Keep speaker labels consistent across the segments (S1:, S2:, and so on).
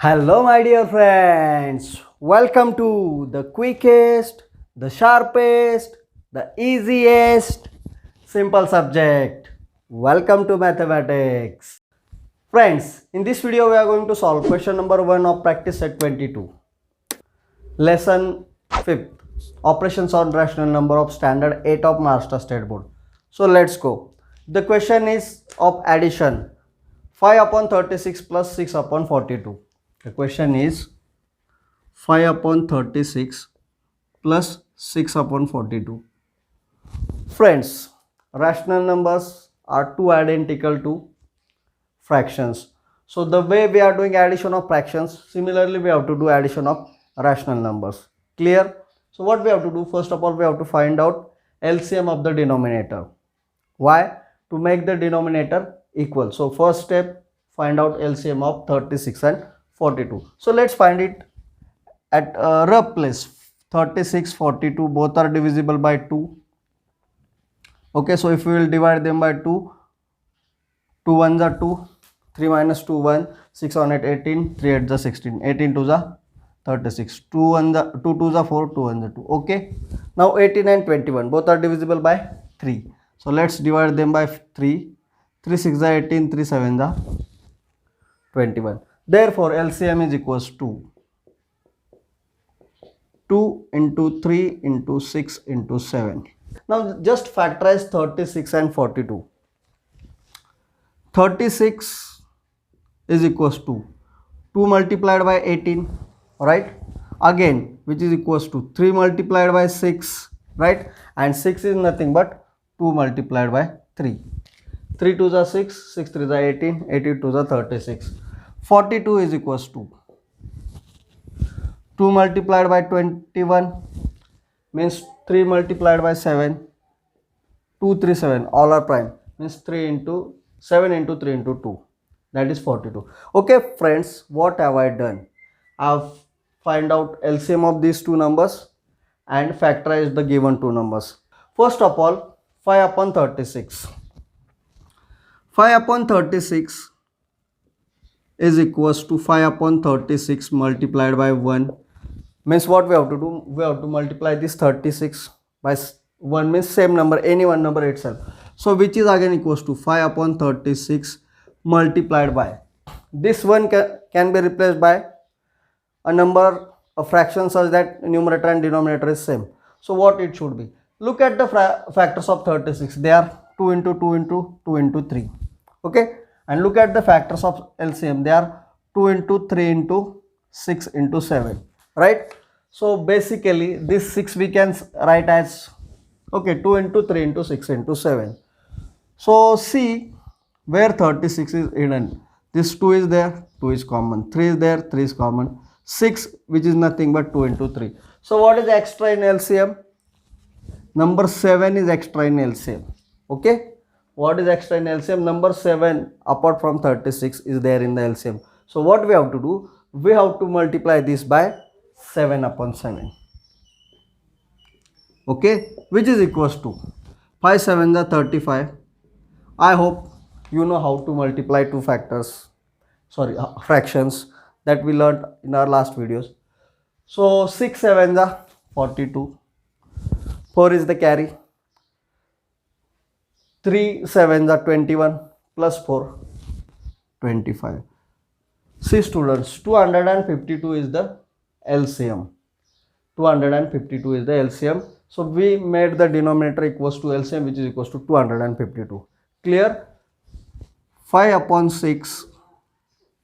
S1: Hello, my dear friends. Welcome to the quickest, the sharpest, the easiest, simple subject. Welcome to mathematics. Friends, in this video, we are going to solve question number 1 of practice set 22. Lesson 5th. Operations on rational number of standard 8 of Maharashtra State Board. So, let's go. The question is of addition. 5 upon 36 plus 6 upon 42. The question is 5 upon 36 plus 6 upon 42. Friends, rational numbers are two identical to fractions. So the way we are doing addition of fractions, similarly we have to do addition of rational numbers. Clear? So what we have to do, first of all we have to find out LCM of the denominator. Why? To make the denominator equal. So first step, find out LCM of 36 and 42. So let's find it at a rough place. 36, 42 both are divisible by 2. Okay, so if we will divide them by 2, 2 1s are 2, 3 minus 2 1, 6 on 8 18, 3 8s are 16, 18 2s are 36, 2 1s are 2 2s are 4, 2 1s are 2. Okay, now 18 and 21 both are divisible by 3. So let's divide them by 3. 3 6 are 18, 3 7 are 21. Therefore, LCM is equals to 2 into 3 into 6 into 7. Now, just factorize 36 and 42. 36 is equals to 2 multiplied by 18, right? Again, which is equals to 3 multiplied by 6, right? And 6 is nothing but 2 multiplied by 3. 3 2s are 6, 6 3s are 18, 18 2s are 36. 42 is equals to 2 multiplied by 21 means 3 multiplied by 7, 2 3 7, all are prime, means 3 into 7 into 3 into 2, that is 42. Okay friends, what have I done? I have find out LCM of these two numbers and factorize the given two numbers. First of all, 5 upon 36. 5 upon 36 is equals to 5 upon 36 multiplied by 1. Means what we have to do? We have to multiply this 36 by 1, means same number, any one number itself. So which is again equals to 5 upon 36 multiplied by. This one can be replaced by a number, a fraction such that numerator and denominator is same. So what it should be? Look at the factors of 36. They are 2 into 2 into 2 into 3. Okay. And look at the factors of LCM. They are 2 into 3 into 6 into 7. Right. So basically this 6 we can write as, okay, 2 into 3 into 6 into 7. So see where 36 is hidden. This 2 is there, 2 is common. 3 is there, 3 is common. 6, which is nothing but 2 into 3. So what is extra in LCM? Number 7 is extra in LCM. Okay. What is extra in LCM? Number 7 apart from 36 is there in the LCM. So what we have to do? We have to multiply this by 7 upon 7. Okay, which is equals to 5 7s are 35. I hope you know how to multiply two factors, fractions that we learned in our last videos. So 6 7s are 42. 4 is the carry. 3 7s are 21 plus 4 25. See students, 252 is the LCM. 252 is the LCM. So we made the denominator equals to LCM, which is equals to 252. Clear? 5 upon 6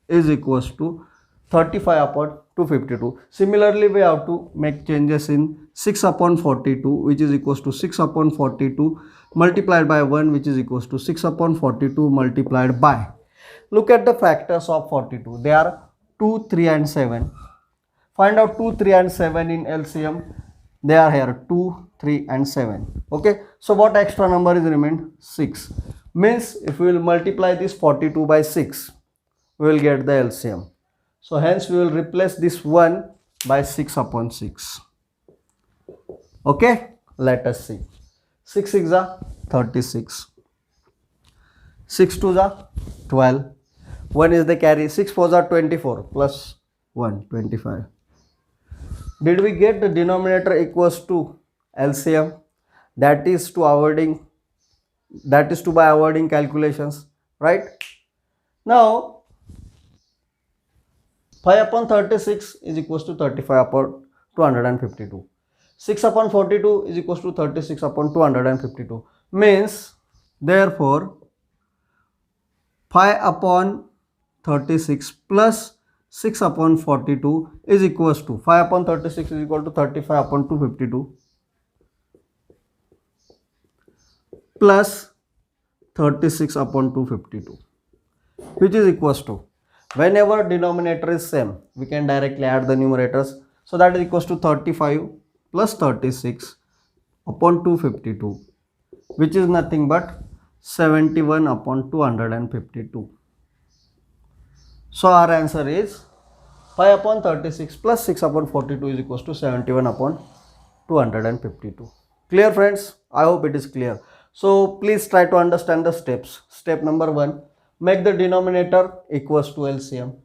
S1: is equals to 35 upon 252. Similarly, we have to make changes in 6 upon 42, which is equals to 6 upon 42 multiplied by 1, which is equals to 6 upon 42 multiplied by. Look at the factors of 42. They are 2, 3 and 7. Find out 2, 3 and 7 in LCM. They are here 2, 3 and 7. Okay. So what extra number is remained? 6. Means if we will multiply this 42 by 6, we will get the LCM. So hence we will replace this 1 by 6 upon 6. Okay. Let us see. 6 6 are 36. 6 2 are 12. 1 is the carry. 6 4 are 24 plus 1, 25. Did we get the denominator equals to LCM? That is to by avoiding calculations, right? Now 5 upon 36 is equals to 35 upon 252. 6 upon 42 is equals to 36 upon 252. Means, therefore, 5 upon 36 plus 6 upon 42 is equals to 5 upon 36 is equal to 35 upon 252 plus 36 upon 252, which is equals to, whenever denominator is same, we can directly add the numerators. So that is equals to 35 plus 36 upon 252, which is nothing but 71 upon 252. So our answer is 5 upon 36 plus 6 upon 42 is equals to 71 upon 252. Clear, friends? I hope it is clear. So please try to understand the steps. Step number 1, make the denominator equals to LCM.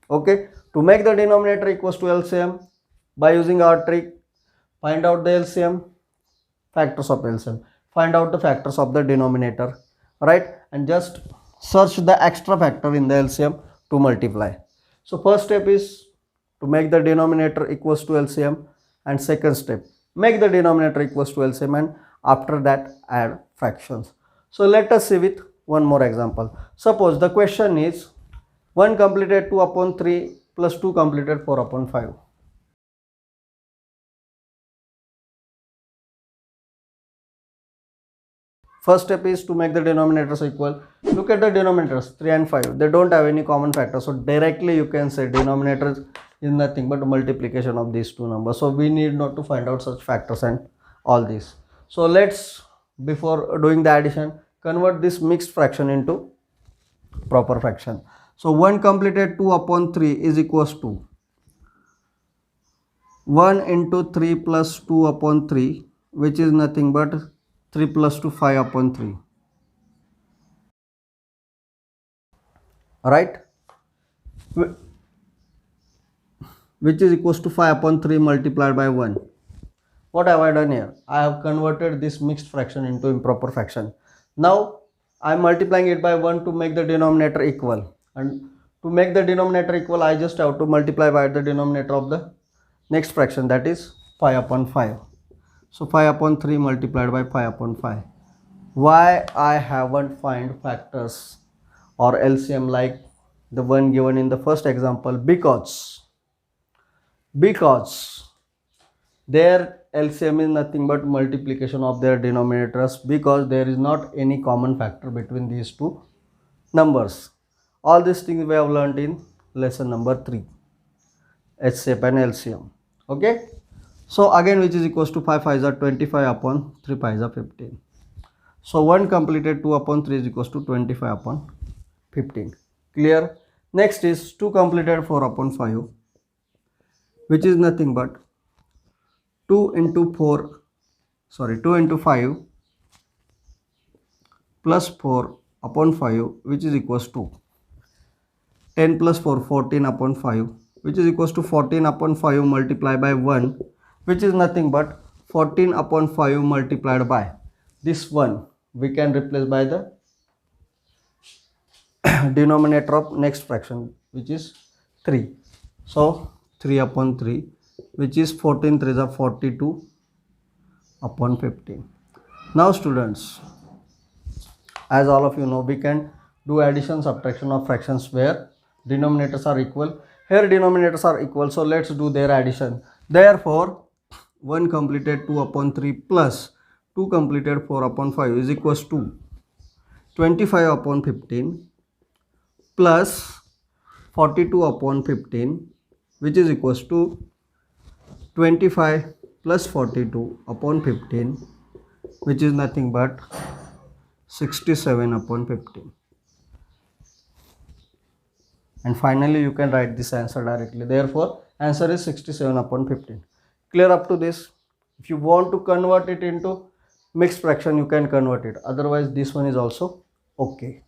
S1: Okay, to make the denominator equals to LCM, by using our trick, find out the LCM, factors of LCM, find out the factors of the denominator, right? And just search the extra factor in the LCM to multiply. So first step is to make the denominator equals to LCM, and second step, make the denominator equals to LCM, and after that add fractions. So let us see with one more example. Suppose the question is 1 completed 2 upon 3 plus 2 completed 4 upon 5. First step is to make the denominators equal. Look at the denominators 3 and 5. They don't have any common factor. So directly you can say denominator is nothing but multiplication of these two numbers. So we need not to find out such factors and all this. So let's, before doing the addition, convert this mixed fraction into proper fraction. So 1 completed 2 upon 3 is equals to 1 into 3 plus 2 upon 3, which is nothing but 3 plus 2, 5 upon 3. Right? Which is equals to 5 upon 3 multiplied by 1. What have I done here? I have converted this mixed fraction into improper fraction. Now I am multiplying it by 1 to make the denominator equal. And to make the denominator equal, I just have to multiply by the denominator of the next fraction, that is 5 upon 5. So 5 upon 3 multiplied by 5 upon 5. Why I haven't find factors or LCM like the one given in the first example? Because their LCM is nothing but multiplication of their denominators, because there is not any common factor between these two numbers. All these things we have learned in lesson number 3, HCF and LCM. Okay. So again, which is equals to 5 5s are 25 upon 3 5s are 15. So 1 completed 2 upon 3 is equals to 25 upon 15. Clear? Next is 2 completed 4 upon 5, which is nothing but 2 into 5 plus 4 upon 5, which is equals to 10 plus 4, 14 upon 5, which is equals to 14 upon 5 multiplied by 1, which is nothing but 14 upon 5 multiplied by this 1. We can replace by the denominator of next fraction, which is 3. So 3 upon 3, which is 14 3s are 42 upon 15. Now students, as all of you know, we can do addition subtraction of fractions where denominators are equal. Here denominators are equal, so let's do their addition. Therefore 1 completed 2 upon 3 plus 2 completed 4 upon 5 is equals to 25 upon 15 plus 42 upon 15, which is equals to 25 plus 42 upon 15, which is nothing but 67 upon 15. And finally you can write this answer directly. Therefore answer is 67 upon 15. Clear up to this? If you want to convert it into mixed fraction, you can convert it. Otherwise this one is also okay.